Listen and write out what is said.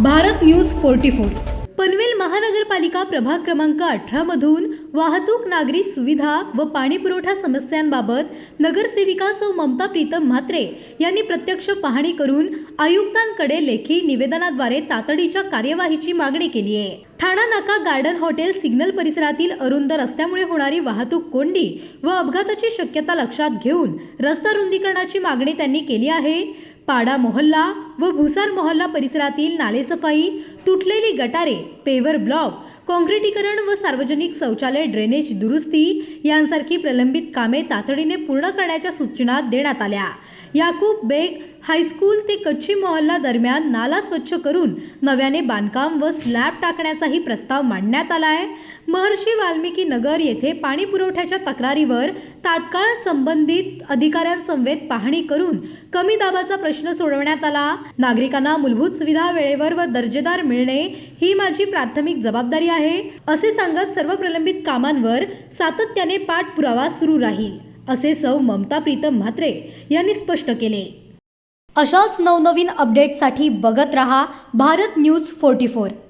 Bharat news 44 Panvel महानगरपालिका प्रभाग क्रमांक 18 मधून वाहतूक, नागरी सुविधा व पाणी पुरवठा समस्यांबाबत नगरसेविका सौ ममता प्रीतम म्हात्रे यांनी प्रत्यक्ष पाहणी करून आयुक्तांकडे लेखी निवेदनाद्वारे तातडीच्या कार्यवाहीची मागणी केली आहे। ठाणा नाका गार्डन हॉटेल सिग्नल परिसरातील अरुंद रस्त्यामुळे होणारी वाहतूक कोंडी व अपघाताची शक्यता लक्षात घेऊन रस्ता रुंदीकरणाची मागणी त्यांनी केली आहे। पाडा मोहल्ला व भुसार मोहल्ला परिसरातील नालेसफाई, तुटलेली गटारे, पेवर ब्लॉक, काँक्रिटीकरण व सार्वजनिक शौचालय ड्रेनेज दुरुस्ती यांसारखी प्रलंबित कामे तातडीने पूर्ण करण्याच्या सूचना देण्यात आल्या। याकूब बेग हायस्कूल ते कच्ची मोहल्ला दरम्यान नाला स्वच्छ करून नव्याने बांधकाम व स्लॅब टाकण्याचाही प्रस्ताव मांडण्यात आला आहे। महर्षी वाल्मिकी नगर येथे पाणी पुरवठ्याच्या तक्रारीवर तात्काळ संबंधित अधिकाऱ्यांसमवेत पाहणी करून कमी दाबाचा प्रश्न सोडवण्यात आला। नागरिकांना मूलभूत सुविधा वेळेवर व दर्जेदार मिळणे ही माझी प्राथमिक जबाबदारी आहे, असे सांगत सर्व प्रलंबित कामांवर सातत्याने पाठपुरावा सुरू राहील, असे सौ ममता प्रीतम म्हात्रे यांनी स्पष्ट केले। अशाच नवनवीन अपडेटसाठी बघत रहा भारत न्यूज 44।